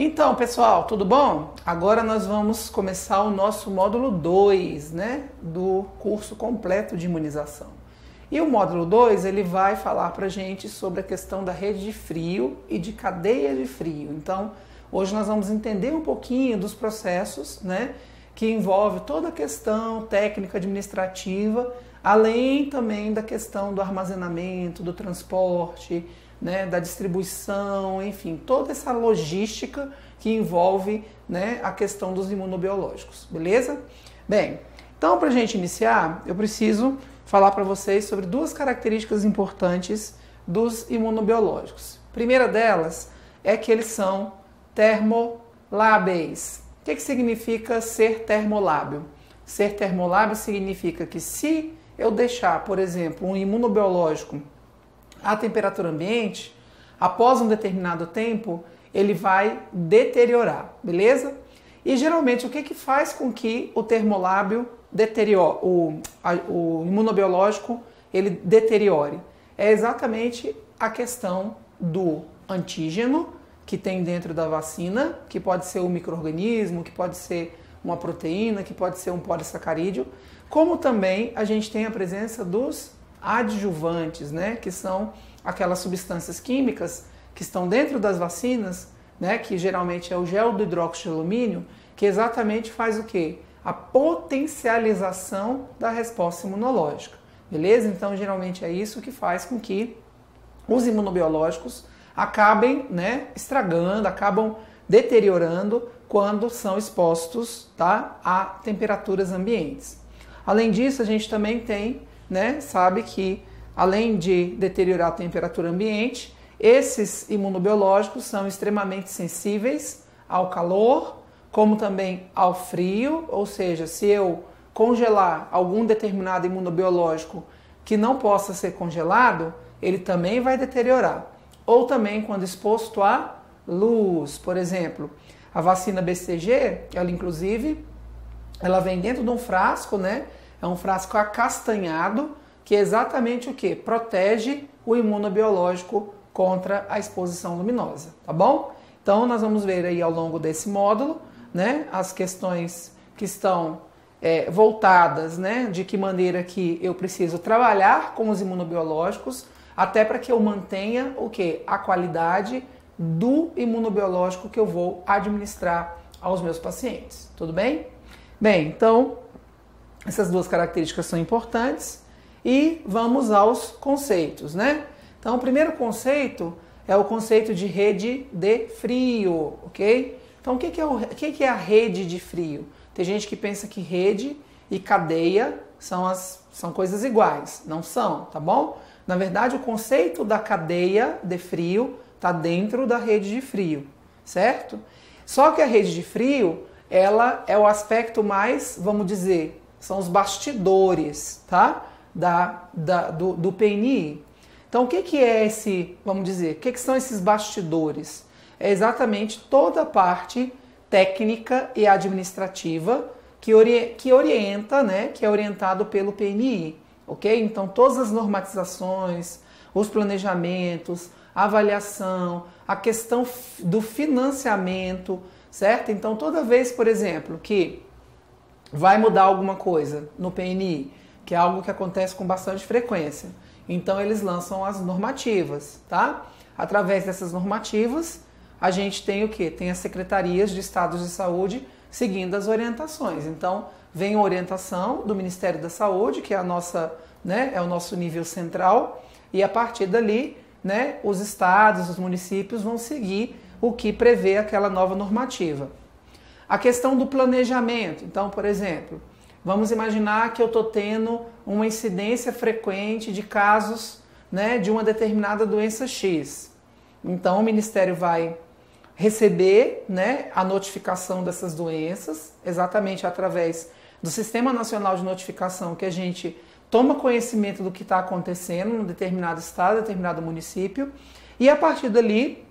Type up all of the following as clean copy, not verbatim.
Então, pessoal, tudo bom? Agora nós vamos começar o nosso módulo 2, né, do curso completo de imunização. E o módulo 2, ele vai falar pra gente sobre a questão da rede de frio e de cadeia de frio. Então, hoje nós vamos entender um pouquinho dos processos, né, que envolve toda a questão técnica administrativa, além também da questão do armazenamento, do transporte, né, da distribuição, enfim, toda essa logística que envolve, né, a questão dos imunobiológicos, beleza? Bem, então para a gente iniciar, eu preciso falar para vocês sobre duas características importantes dos imunobiológicos. A primeira delas é que eles são termolábeis. O que significa ser termolábil? Ser termolábil significa que se eu deixar, por exemplo, um imunobiológico à temperatura ambiente, após um determinado tempo, ele vai deteriorar, beleza? E geralmente o que faz com que o termolábil deteriore, o imunobiológico ele deteriore? É exatamente a questão do antígeno que tem dentro da vacina, que pode ser um micro-organismo, que pode ser uma proteína, que pode ser um polissacarídeo, como também a gente tem a presença dos adjuvantes, né, que são aquelas substâncias químicas que estão dentro das vacinas, né, que geralmente é o gel do hidróxido de alumínio, que exatamente faz o quê? A potencialização da resposta imunológica, beleza? Então, geralmente é isso que faz com que os imunobiológicos acabem, né, estragando, acabam deteriorando quando são expostos, tá, a temperaturas ambientes. Além disso, a gente também tem, né, sabe que além de deteriorar a temperatura ambiente, esses imunobiológicos são extremamente sensíveis ao calor, como também ao frio, ou seja, se eu congelar algum determinado imunobiológico que não possa ser congelado, ele também vai deteriorar. Ou também quando exposto à luz, por exemplo, a vacina BCG, ela inclusive, ela vem dentro de um frasco, né? É um frasco acastanhado, que é exatamente o que? Protege o imunobiológico contra a exposição luminosa, tá bom? Então nós vamos ver aí ao longo desse módulo, né, as questões que estão voltadas, né, de que maneira que eu preciso trabalhar com os imunobiológicos, até para que eu mantenha o que? A qualidade do imunobiológico que eu vou administrar aos meus pacientes, tudo bem? Bem, então essas duas características são importantes e vamos aos conceitos, né? Então, o primeiro conceito é o conceito de rede de frio, ok? Então, o que é a rede de frio? Tem gente que pensa que rede e cadeia são coisas iguais. Não são, tá bom? Na verdade, o conceito da cadeia de frio está dentro da rede de frio, certo? Só que a rede de frio, ela é o aspecto mais, vamos dizer, são os bastidores, tá? Do PNI. Então, o que é esse, vamos dizer, o que são esses bastidores? É exatamente toda a parte técnica e administrativa que orienta, né, que é orientado pelo PNI, ok? Então, todas as normatizações, os planejamentos, a avaliação, a questão do financiamento, certo? Então, toda vez, por exemplo, que vai mudar alguma coisa no PNI, que é algo que acontece com bastante frequência, então eles lançam as normativas, tá? Através dessas normativas, a gente tem o quê? Tem as secretarias de estados de saúde seguindo as orientações. Então, vem a orientação do Ministério da Saúde, que é a nossa, né, é o nosso nível central, e a partir dali, né, os estados, os municípios vão seguir o que prevê aquela nova normativa. A questão do planejamento. Então, por exemplo, vamos imaginar que eu estou tendo uma incidência frequente de casos, né, de uma determinada doença X. Então, o Ministério vai receber, né, a notificação dessas doenças, exatamente através do Sistema Nacional de Notificação, que a gente toma conhecimento do que está acontecendo em determinado estado, determinado município, e a partir dali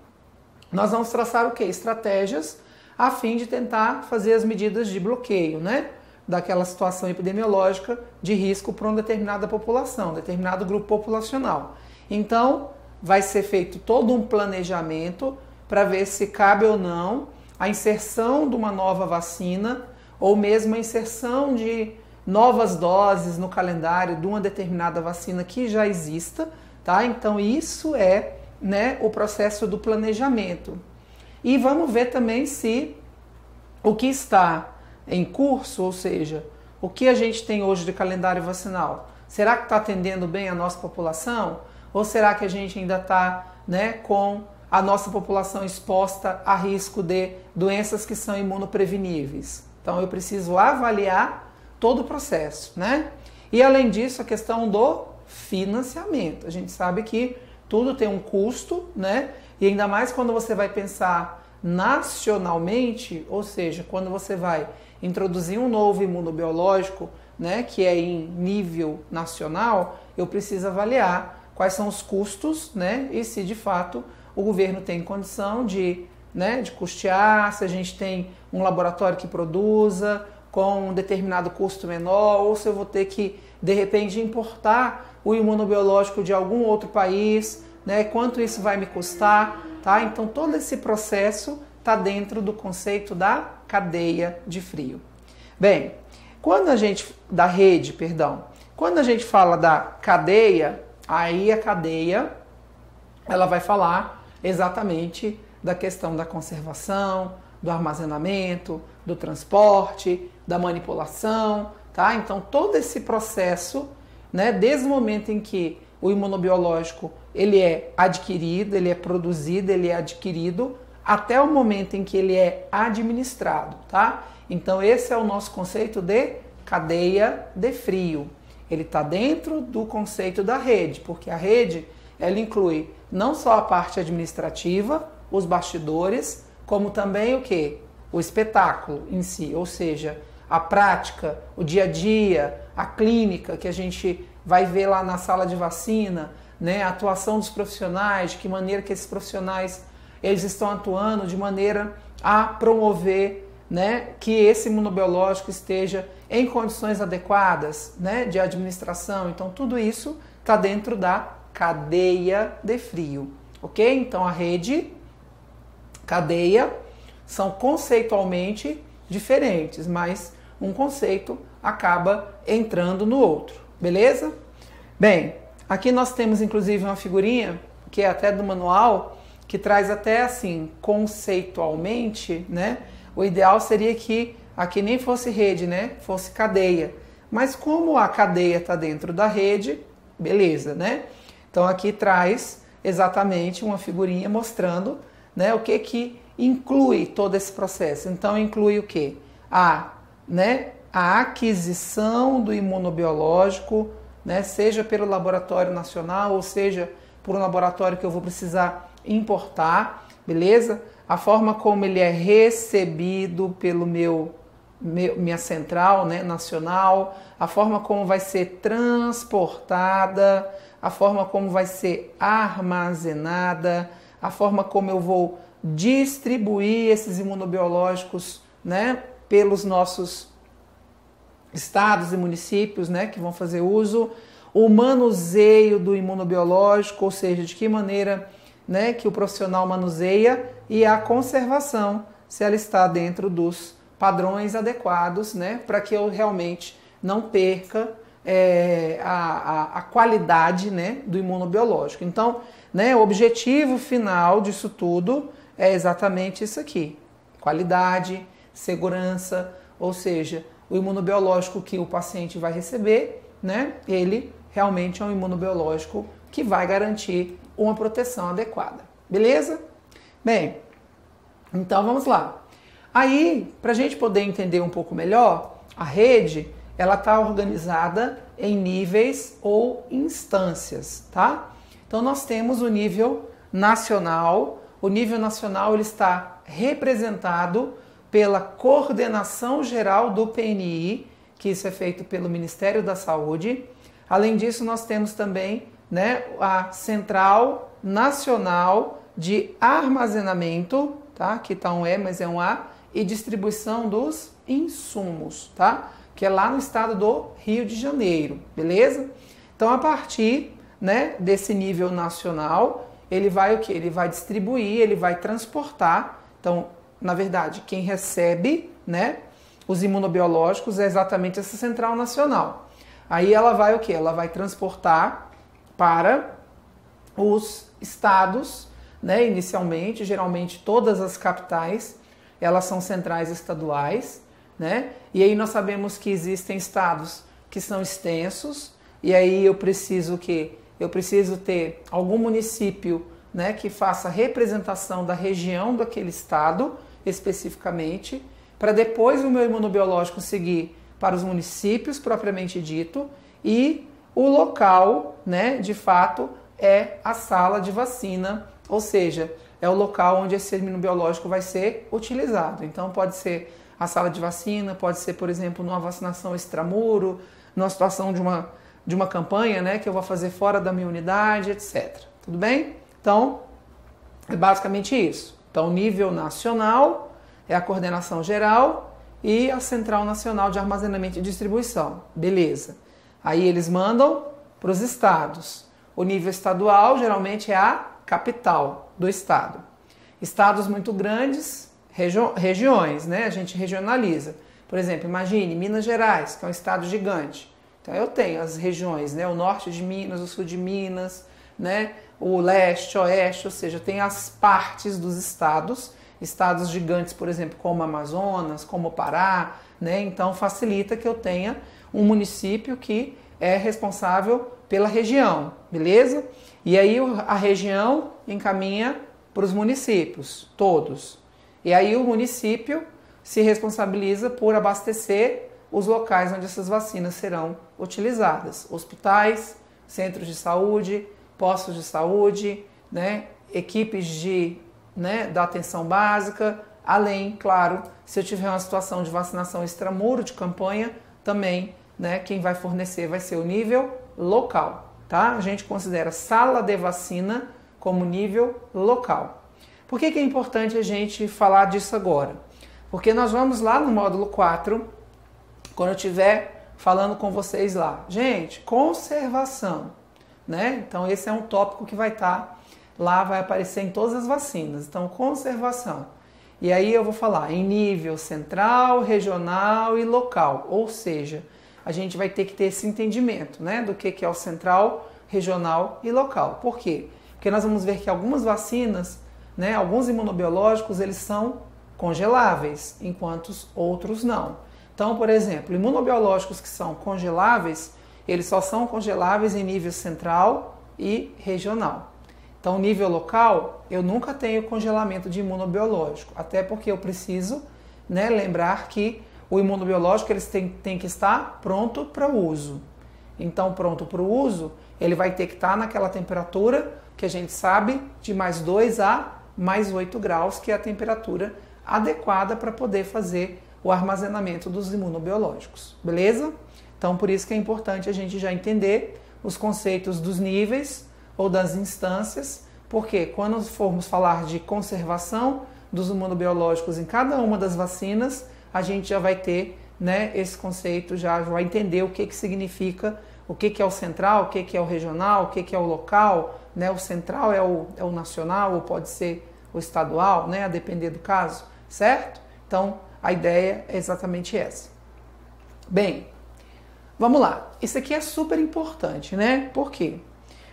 nós vamos traçar o quê? Estratégias a fim de tentar fazer as medidas de bloqueio, né, daquela situação epidemiológica de risco para uma determinada população, determinado grupo populacional. Então, vai ser feito todo um planejamento para ver se cabe ou não a inserção de uma nova vacina ou mesmo a inserção de novas doses no calendário de uma determinada vacina que já exista, tá? Então isso é, né, o processo do planejamento. E vamos ver também se o que está em curso, ou seja, o que a gente tem hoje de calendário vacinal, será que está atendendo bem a nossa população? Ou será que a gente ainda está, né, com a nossa população exposta a risco de doenças que são imunopreveníveis? Então eu preciso avaliar todo o processo, né? E além disso, a questão do financiamento. A gente sabe que tudo tem um custo, né? E ainda mais quando você vai pensar nacionalmente, ou seja, quando você vai introduzir um novo imunobiológico, né, que é em nível nacional, eu preciso avaliar quais são os custos, né, e se de fato o governo tem condição de, né, de custear, se a gente tem um laboratório que produza com um determinado custo menor, ou se eu vou ter que, de repente, importar o imunobiológico de algum outro país, né, quanto isso vai me custar, tá? Então todo esse processo está dentro do conceito da cadeia de frio. Bem, quando a gente fala da cadeia, aí a cadeia ela vai falar exatamente da questão da conservação, do armazenamento, do transporte, da manipulação, tá? Então todo esse processo, né, desde o momento em que o imunobiológico ele é adquirido, ele é produzido, ele é adquirido, até o momento em que ele é administrado, tá? Então esse é o nosso conceito de cadeia de frio. Ele está dentro do conceito da rede, porque a rede ela inclui não só a parte administrativa, os bastidores, como também o quê? O espetáculo em si, ou seja, a prática, o dia a dia, a clínica que a gente vai ver lá na sala de vacina, né? A atuação dos profissionais, de que maneira que esses profissionais eles estão atuando de maneira a promover, né, que esse imunobiológico esteja em condições adequadas, né, de administração. Então tudo isso está dentro da cadeia de frio, ok? Então a rede, cadeia, são conceitualmente diferentes, mas um conceito acaba entrando no outro, beleza? Bem, aqui nós temos inclusive uma figurinha, que é até do manual, que traz até assim, conceitualmente, né? O ideal seria que aqui nem fosse rede, né? Fosse cadeia. Mas como a cadeia está dentro da rede, beleza, né? Então aqui traz exatamente uma figurinha mostrando, né, o que inclui todo esse processo. Então inclui o quê? A aquisição do imunobiológico, né, seja pelo laboratório nacional ou seja por um laboratório que eu vou precisar importar, beleza? A forma como ele é recebido pelo minha central, né, nacional, a forma como vai ser transportada, a forma como vai ser armazenada, a forma como eu vou distribuir esses imunobiológicos, né, pelos nossos estados e municípios, né, que vão fazer uso, o manuseio do imunobiológico, ou seja, de que maneira, né, que o profissional manuseia, e a conservação, se ela está dentro dos padrões adequados, né, para que eu realmente não perca a qualidade, né, do imunobiológico. Então, né, o objetivo final disso tudo é exatamente isso aqui: qualidade, segurança, ou seja, o imunobiológico que o paciente vai receber, né, ele realmente é um imunobiológico que vai garantir uma proteção adequada. Beleza? Bem, então vamos lá. Aí, para a gente poder entender um pouco melhor, a rede ela está organizada em níveis ou instâncias, tá? Então nós temos o nível nacional. O nível nacional ele está representado pela Coordenação Geral do PNI, que isso é feito pelo Ministério da Saúde. Além disso, nós temos também, né, a Central Nacional de Armazenamento, tá? Que tá um E, mas é um A, e distribuição dos insumos, tá? Que é lá no estado do Rio de Janeiro, beleza? Então, a partir, né, desse nível nacional, ele vai o quê? Ele vai distribuir, ele vai transportar. Então, na verdade, quem recebe, né, os imunobiológicos é exatamente essa Central Nacional. Aí ela vai o quê? Ela vai transportar para os estados, né, inicialmente, geralmente todas as capitais, elas são centrais estaduais, né? E aí nós sabemos que existem estados que são extensos, e aí eu preciso ter algum município, né, que faça representação da região daquele estado especificamente, para depois o meu imunobiológico seguir para os municípios propriamente dito, e o local, né, de fato, é a sala de vacina, ou seja, é o local onde esse imunobiológico vai ser utilizado. Então pode ser a sala de vacina, pode ser, por exemplo, numa vacinação extramuro, numa situação de uma campanha, né, que eu vou fazer fora da minha unidade, etc. Tudo bem? Então, é basicamente isso. Então, nível nacional é a coordenação geral e a Central Nacional de Armazenamento e Distribuição. Beleza. Aí eles mandam para os estados. O nível estadual geralmente é a capital do estado. Estados muito grandes, regiões, né? A gente regionaliza. Por exemplo, imagine Minas Gerais, que é um estado gigante. Então eu tenho as regiões, né? O norte de Minas, o sul de Minas, né? O leste, oeste, ou seja, tem as partes dos estados gigantes, por exemplo, como Amazonas, como Pará, né? Então facilita que eu tenha um município que é responsável pela região, beleza? E aí a região encaminha para os municípios, todos. E aí o município se responsabiliza por abastecer os locais onde essas vacinas serão utilizadas. Hospitais, centros de saúde, postos de saúde, né? Equipes da atenção básica, além, claro, se eu tiver uma situação de vacinação extramuro, de campanha, também, né, quem vai fornecer vai ser o nível local, tá? A gente considera sala de vacina como nível local. Por que é importante a gente falar disso agora? Porque nós vamos lá no módulo 4, quando eu estiver falando com vocês lá. Gente, conservação, né? Então esse é um tópico que vai estar lá, vai aparecer em todas as vacinas. Então, conservação. E aí eu vou falar em nível central, regional e local, ou seja, a gente vai ter que ter esse entendimento, né, do que é o central, regional e local. Por quê? Porque nós vamos ver que algumas vacinas, né, alguns imunobiológicos, eles são congeláveis, enquanto outros não. Então, por exemplo, imunobiológicos que são congeláveis, eles só são congeláveis em nível central e regional. Então, nível local, eu nunca tenho congelamento de imunobiológico, até porque eu preciso, né, lembrar que o imunobiológico eles tem que estar pronto para o uso. Então, pronto para o uso, ele vai ter que estar naquela temperatura que a gente sabe de mais 2 a mais 8 graus, que é a temperatura adequada para poder fazer o armazenamento dos imunobiológicos. Beleza? Então, por isso que é importante a gente já entender os conceitos dos níveis ou das instâncias, porque quando formos falar de conservação dos imunobiológicos em cada uma das vacinas, a gente já vai ter, né, esse conceito, já vai entender o que significa, o que é o central, o que é o regional, o que é o local, né? O central é o nacional, ou pode ser o estadual, né, a depender do caso, certo? Então, a ideia é exatamente essa. Bem, vamos lá. Isso aqui é super importante, né? Por quê?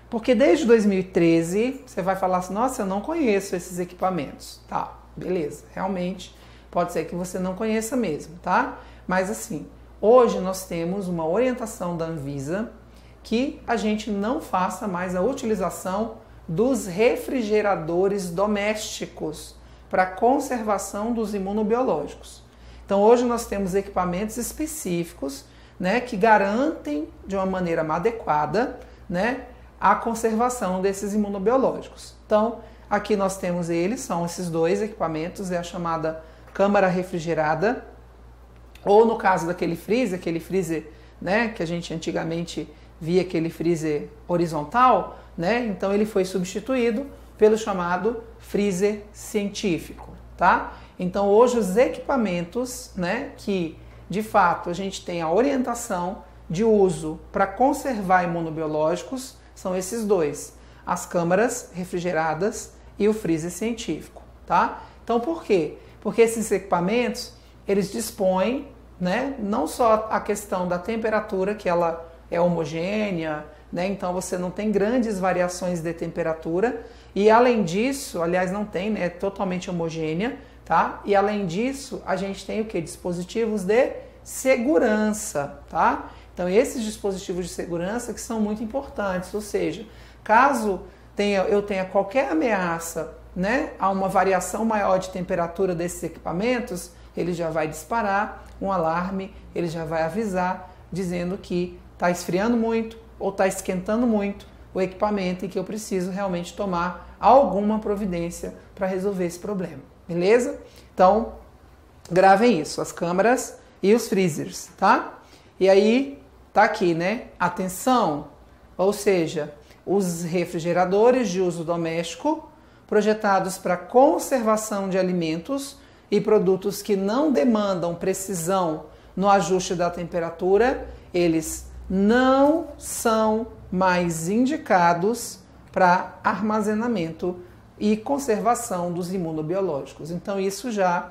Porque desde 2013, você vai falar assim, nossa, eu não conheço esses equipamentos. Tá, beleza, realmente pode ser que você não conheça mesmo, tá? Mas assim, hoje nós temos uma orientação da Anvisa que a gente não faça mais a utilização dos refrigeradores domésticos para conservação dos imunobiológicos. Então hoje nós temos equipamentos específicos, né, que garantem de uma maneira adequada, né, a conservação desses imunobiológicos. Então aqui nós temos eles, são esses dois equipamentos, é a chamada câmara refrigerada, ou no caso daquele freezer, né, que a gente antigamente via aquele freezer horizontal, né, então ele foi substituído pelo chamado freezer científico, tá? Então hoje os equipamentos, né, que de fato a gente tem a orientação de uso para conservar imunobiológicos são esses dois, as câmaras refrigeradas e o freezer científico, tá? Então por quê? Porque esses equipamentos, eles dispõem, né, não só a questão da temperatura, que ela é homogênea, né, então você não tem grandes variações de temperatura, e além disso, aliás não tem, né, é totalmente homogênea, tá? E além disso, a gente tem o que? Dispositivos de segurança, tá? Então esses dispositivos de segurança que são muito importantes, ou seja, caso eu tenha qualquer ameaça, né, a uma variação maior de temperatura desses equipamentos, ele já vai disparar um alarme, ele já vai avisar, dizendo que está esfriando muito ou está esquentando muito o equipamento e que eu preciso realmente tomar alguma providência para resolver esse problema, beleza? Então, gravem isso, as câmaras e os freezers, tá? E aí, tá aqui, né? Atenção, ou seja, os refrigeradores de uso doméstico projetados para conservação de alimentos e produtos que não demandam precisão no ajuste da temperatura, eles não são mais indicados para armazenamento e conservação dos imunobiológicos. Então isso já,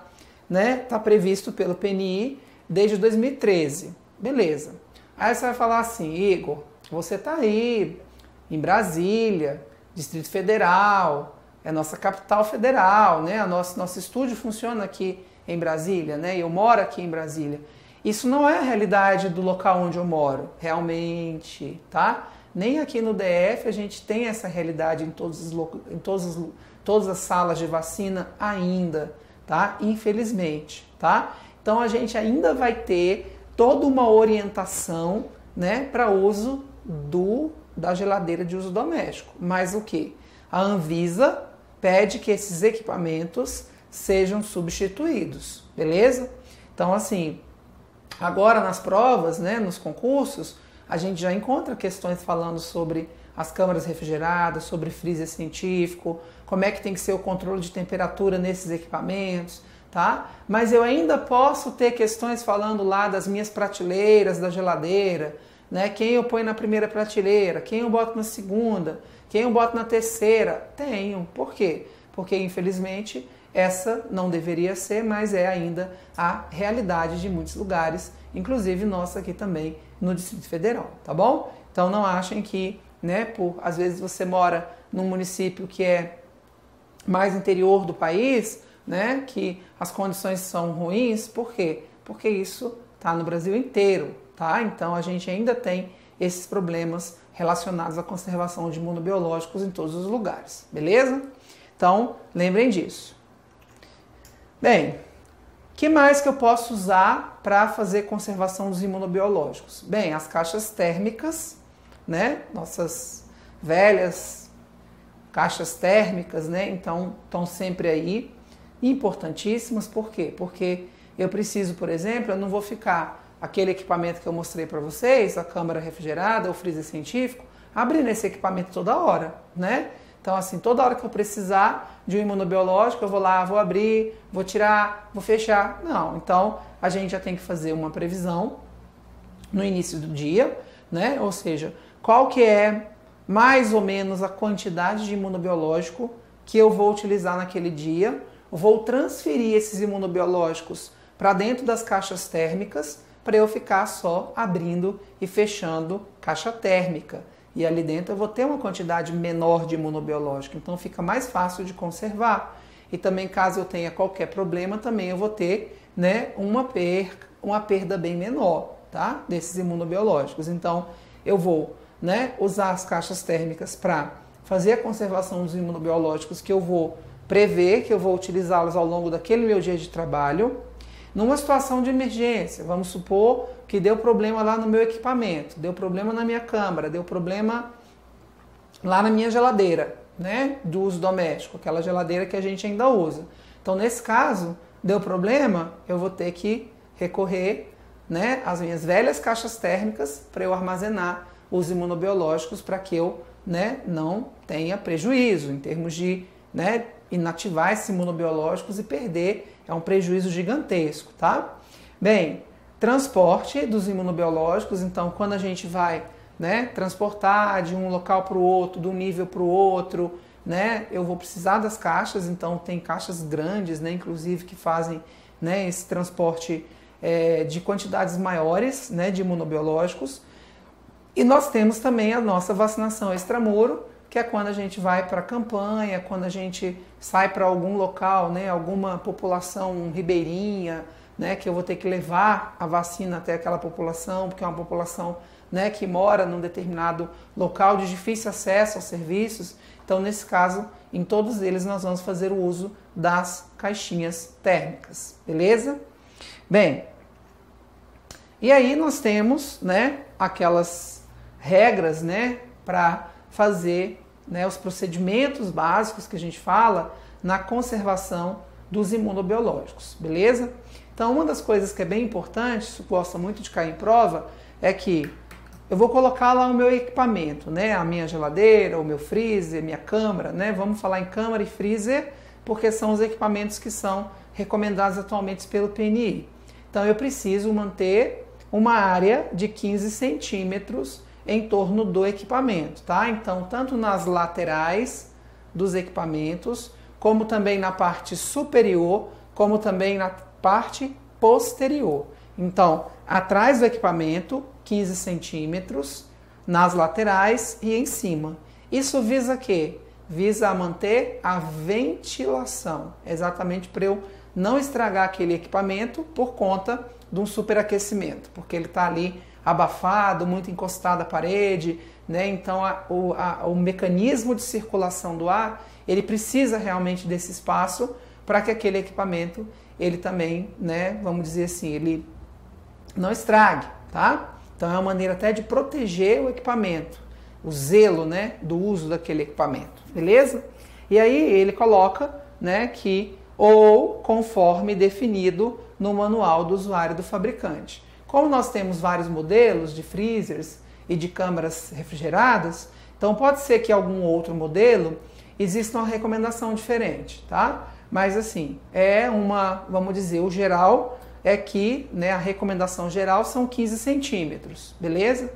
né, está previsto pelo PNI desde 2013. Beleza. Aí você vai falar assim, Igor, você está aí em Brasília, Distrito Federal, é nossa capital federal, né? Nosso estúdio funciona aqui em Brasília, né? Eu moro aqui em Brasília. Isso não é a realidade do local onde eu moro, realmente, tá? Nem aqui no DF a gente tem essa realidade em todas as salas de vacina ainda, tá? Infelizmente, tá? Então a gente ainda vai ter toda uma orientação, né, para uso da geladeira de uso doméstico. Mas o que? A Anvisa pede que esses equipamentos sejam substituídos, beleza? Então, assim, agora nas provas, né, nos concursos, a gente já encontra questões falando sobre as câmaras refrigeradas, sobre freezer científico, como é que tem que ser o controle de temperatura nesses equipamentos, tá? Mas eu ainda posso ter questões falando lá das minhas prateleiras da geladeira, né? Quem eu ponho na primeira prateleira, quem eu boto na segunda, quem eu boto na terceira? Tenho. Por quê? Porque, infelizmente, essa não deveria ser, mas é ainda a realidade de muitos lugares, inclusive nossa aqui também no Distrito Federal, tá bom? Então não achem que, né, às vezes você mora num município que é mais interior do país, né, que as condições são ruins. Por quê? Porque isso está no Brasil inteiro, tá? Então a gente ainda tem esses problemas relacionados à conservação de imunobiológicos em todos os lugares, beleza? Então, lembrem disso. Bem, o que mais que eu posso usar para fazer conservação dos imunobiológicos? Bem, as caixas térmicas, né? Nossas velhas caixas térmicas, né? Então, estão sempre aí, importantíssimas. Por quê? Porque eu preciso, por exemplo, eu não vou ficar aquele equipamento que eu mostrei para vocês, a câmara refrigerada, o freezer científico, abrindo esse equipamento toda hora, né? Então, assim, toda hora que eu precisar de um imunobiológico, eu vou lá, vou abrir, vou tirar, vou fechar. Não, então a gente já tem que fazer uma previsão no início do dia, né? Ou seja, qual que é mais ou menos a quantidade de imunobiológico que eu vou utilizar naquele dia. Eu vou transferir esses imunobiológicos para dentro das caixas térmicas para eu ficar só abrindo e fechando caixa térmica. E ali dentro eu vou ter uma quantidade menor de imunobiológico, então fica mais fácil de conservar. E também, caso eu tenha qualquer problema, também eu vou ter, né, uma perda bem menor, tá, desses imunobiológicos. Então eu vou, né, usar as caixas térmicas para fazer a conservação dos imunobiológicos que eu vou prever, que eu vou utilizá-los ao longo daquele meu dia de trabalho. Numa situação de emergência, vamos supor que deu problema lá no meu equipamento, deu problema na minha câmara, deu problema lá na minha geladeira, né, do uso doméstico, aquela geladeira que a gente ainda usa. Então, nesse caso, deu problema, eu vou ter que recorrer, né, às minhas velhas caixas térmicas para eu armazenar os imunobiológicos para que eu, né, não tenha prejuízo em termos de, né, inativar esses imunobiológicos e perder. É um prejuízo gigantesco, tá? Bem, transporte dos imunobiológicos. Então, quando a gente vai, né, transportar de um local para o outro, de um nível para o outro, né, eu vou precisar das caixas, então tem caixas grandes, né, inclusive que fazem, né, esse transporte de quantidades maiores, né, de imunobiológicos. E nós temos também a nossa vacinação extramuro, que é quando a gente vai para a campanha, quando a gente sai para algum local, né, alguma população ribeirinha, né, que eu vou ter que levar a vacina até aquela população, porque é uma população, né, que mora num determinado local de difícil acesso aos serviços. Então, nesse caso, em todos eles nós vamos fazer o uso das caixinhas térmicas, beleza? Bem, e aí nós temos, né, aquelas regras, né, para fazer, né, os procedimentos básicos que a gente fala na conservação dos imunobiológicos, beleza? Então, uma das coisas que é bem importante, isso gosta muito de cair em prova, é que eu vou colocar lá o meu equipamento, né, a minha geladeira, o meu freezer, minha câmara, né, vamos falar em câmara e freezer, porque são os equipamentos que são recomendados atualmente pelo PNI. Então, eu preciso manter uma área de 15 centímetros em torno do equipamento, tá? Então, tanto nas laterais dos equipamentos, como também na parte superior, como também na parte posterior. Então, atrás do equipamento, 15 centímetros, nas laterais e em cima. Isso visa quê? Visa manter a ventilação, exatamente para eu não estragar aquele equipamento por conta de um superaquecimento, porque ele está ali abafado, muito encostado à parede, né? Então o mecanismo de circulação do ar, ele precisa realmente desse espaço para que aquele equipamento, ele também, né, vamos dizer assim, ele não estrague, tá? Então é uma maneira até de proteger o equipamento, o zelo, né, do uso daquele equipamento, beleza? E aí ele coloca, né, que ou conforme definido no manual do usuário do fabricante. Como nós temos vários modelos de freezers e de câmaras refrigeradas, então pode ser que algum outro modelo exista uma recomendação diferente, tá? Mas assim, vamos dizer, o geral é que, né, a recomendação geral são 15 centímetros, beleza?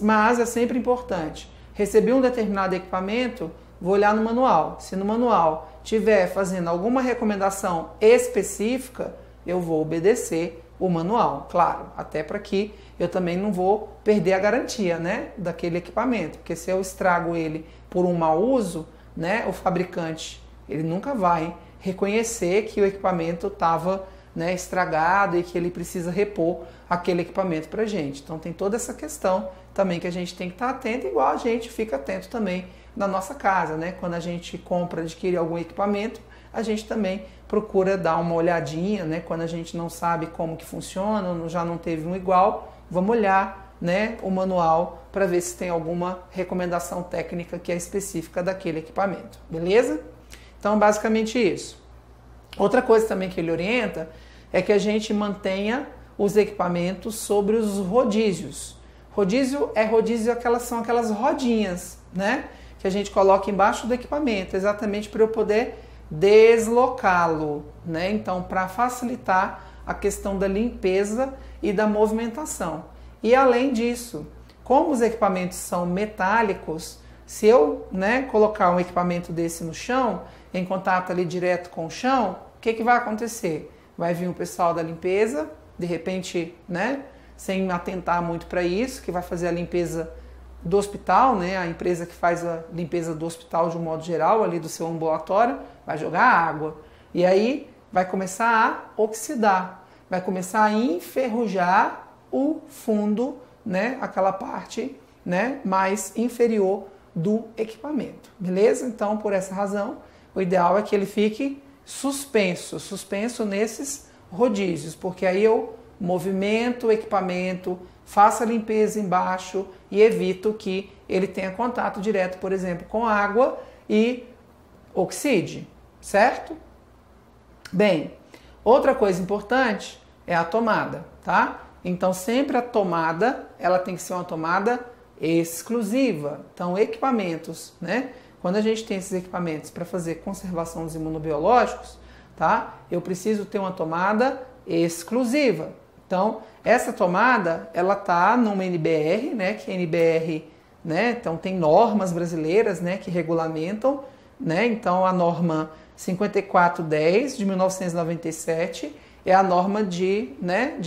Mas é sempre importante, recebi um determinado equipamento, vou olhar no manual. Se no manual tiver fazendo alguma recomendação específica, eu vou obedecer o manual, claro, até para que eu também não vou perder a garantia, né, daquele equipamento, porque se eu estrago ele por um mau uso, né, o fabricante, ele nunca vai reconhecer que o equipamento estava, né, estragado e que ele precisa repor aquele equipamento para a gente. Então tem toda essa questão também que a gente tem que estar atento, igual a gente fica atento também na nossa casa, né? Quando a gente compra, adquire algum equipamento, a gente também procura dar uma olhadinha, né? Quando a gente não sabe como que funciona, ou já não teve um igual, vamos olhar, né, o manual para ver se tem alguma recomendação técnica que é específica daquele equipamento, beleza? Então, basicamente isso. Outra coisa também que ele orienta é que a gente mantenha os equipamentos sobre os rodízios. Rodízio, são aquelas rodinhas, né, que a gente coloca embaixo do equipamento, exatamente para eu poder deslocá-lo, né? Então, para facilitar a questão da limpeza e da movimentação. E além disso, como os equipamentos são metálicos, se eu, né, colocar um equipamento desse no chão, em contato ali direto com o chão, o que vai acontecer? Vai vir o pessoal da limpeza, de repente, né, sem atentar muito para isso, que vai fazer a limpeza do hospital, né, a empresa que faz a limpeza do hospital de um modo geral, ali do seu ambulatório, vai jogar água. E aí vai começar a oxidar, vai começar a enferrujar o fundo, né, aquela parte, né, mais inferior do equipamento, beleza? Então, por essa razão, o ideal é que ele fique suspenso nesses rodízios, porque aí eu movimento o equipamento, faço a limpeza embaixo e evito que ele tenha contato direto, por exemplo, com água e oxide, certo? Bem, outra coisa importante é a tomada, tá? Então, sempre a tomada, ela tem que ser uma tomada exclusiva. Então, equipamentos, né? Quando a gente tem esses equipamentos para fazer conservação dos imunobiológicos, tá? Eu preciso ter uma tomada exclusiva. Então, essa tomada, ela tá numa NBR, né? Que é NBR, né? Então, tem normas brasileiras, né? Que regulamentam, né? Então a norma 5410 de 1997 é a norma de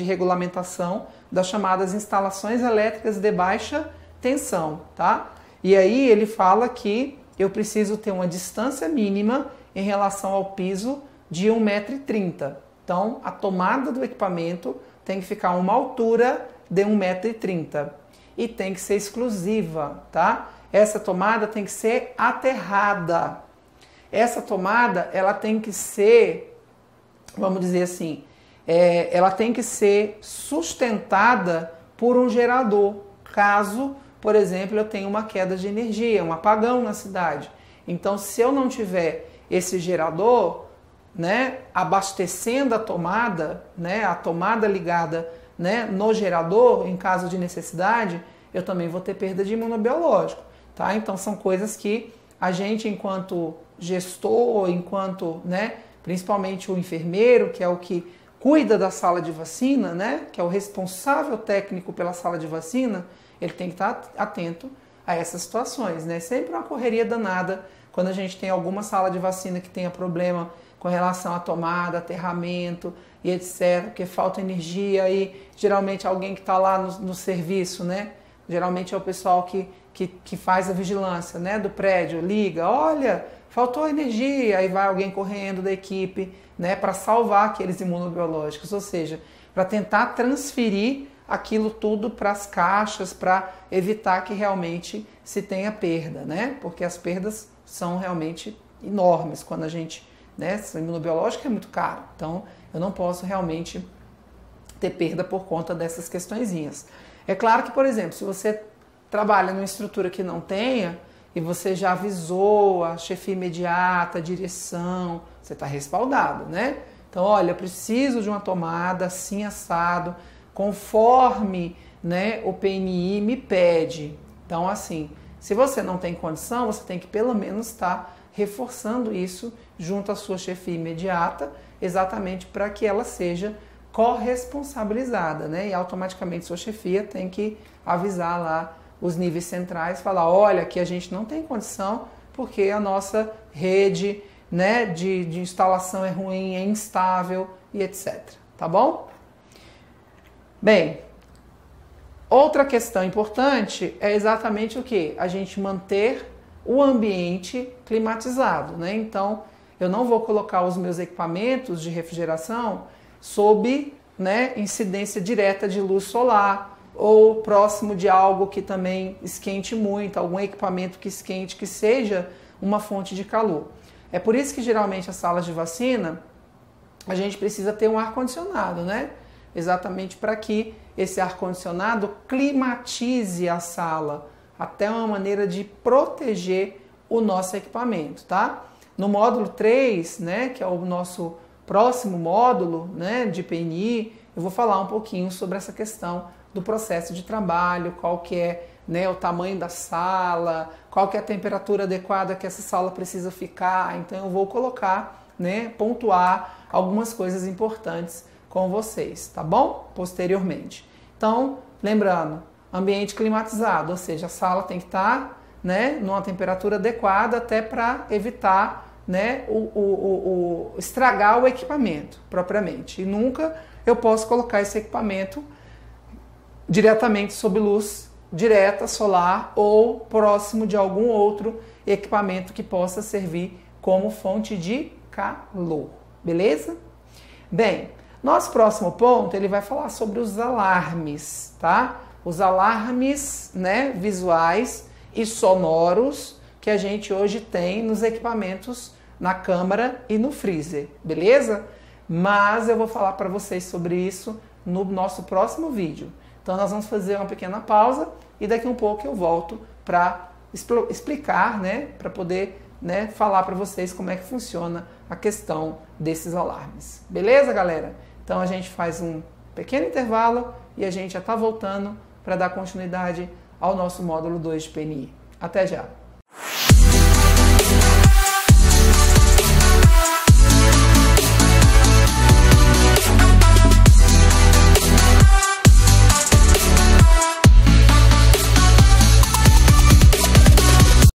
regulamentação das chamadas instalações elétricas de baixa tensão, tá? E aí ele fala que eu preciso ter uma distância mínima em relação ao piso de 1,30 m. Então, a tomada do equipamento tem que ficar a uma altura de 1,30 m. E tem que ser exclusiva, tá? Essa tomada tem que ser aterrada. Essa tomada, ela tem que ser, vamos dizer assim, ela tem que ser sustentada por um gerador, caso, por exemplo, eu tenha uma queda de energia, um apagão na cidade. Então, se eu não tiver esse gerador, né, abastecendo a tomada ligada, né, no gerador, em caso de necessidade, eu também vou ter perda de imunobiológico, tá? Então, são coisas que a gente, enquanto gestor, enquanto, né, principalmente o enfermeiro, que é o que cuida da sala de vacina, né, que é o responsável técnico pela sala de vacina, ele tem que estar atento a essas situações, né? Sempre uma correria danada quando a gente tem alguma sala de vacina que tenha problema com relação à tomada, aterramento e etc, porque falta energia e geralmente alguém que está lá no serviço, né? Geralmente é o pessoal que faz a vigilância, né, do prédio, liga, olha, faltou energia, aí vai alguém correndo da equipe, né, para salvar aqueles imunobiológicos, ou seja, para tentar transferir aquilo tudo para as caixas, para evitar que realmente se tenha perda, né, porque as perdas são realmente enormes quando a gente, né, o imunobiológico é muito caro, então eu não posso realmente ter perda por conta dessas questõezinhas. É claro que, por exemplo, se você trabalha numa estrutura que não tenha, e você já avisou a chefia imediata, a direção, você está respaldado, né? Então, olha, eu preciso de uma tomada assim assado, conforme, né, o PNI me pede. Então, assim, se você não tem condição, você tem que pelo menos estar reforçando isso junto à sua chefia imediata, exatamente para que ela seja corresponsabilizada, né? E automaticamente sua chefia tem que avisar lá os níveis centrais, falar, olha, aqui a gente não tem condição porque a nossa rede, né, de instalação é ruim, é instável e etc. Tá bom? Bem, outra questão importante é exatamente o que? A gente manter o ambiente climatizado, né? Então, eu não vou colocar os meus equipamentos de refrigeração sob, né, incidência direta de luz solar, ou próximo de algo que também esquente muito, algum equipamento que esquente, que seja uma fonte de calor. É por isso que geralmente as salas de vacina, a gente precisa ter um ar-condicionado, né? Exatamente para que esse ar-condicionado climatize a sala, até uma maneira de proteger o nosso equipamento, tá? No módulo 3, né, que é o nosso próximo módulo, né, de PNI, eu vou falar um pouquinho sobre essa questão do processo de trabalho, qual que é, né, o tamanho da sala, qual que é a temperatura adequada que essa sala precisa ficar. Então eu vou colocar, né, pontuar algumas coisas importantes com vocês, tá bom? Posteriormente. Então, lembrando, ambiente climatizado, ou seja, a sala tem que estar, né, numa temperatura adequada até para evitar, né, estragar o equipamento propriamente. E nunca eu posso colocar esse equipamento diretamente sob luz direta solar ou próximo de algum outro equipamento que possa servir como fonte de calor, beleza? Bem, nosso próximo ponto, ele vai falar sobre os alarmes, tá? Os alarmes, né, visuais e sonoros que a gente hoje tem nos equipamentos na câmara e no freezer, beleza? Mas eu vou falar para vocês sobre isso no nosso próximo vídeo. Então nós vamos fazer uma pequena pausa e daqui um pouco eu volto para explicar, né, para poder, né, falar para vocês como é que funciona a questão desses alarmes. Beleza, galera? Então a gente faz um pequeno intervalo e a gente já está voltando para dar continuidade ao nosso módulo 2 de PNI. Até já!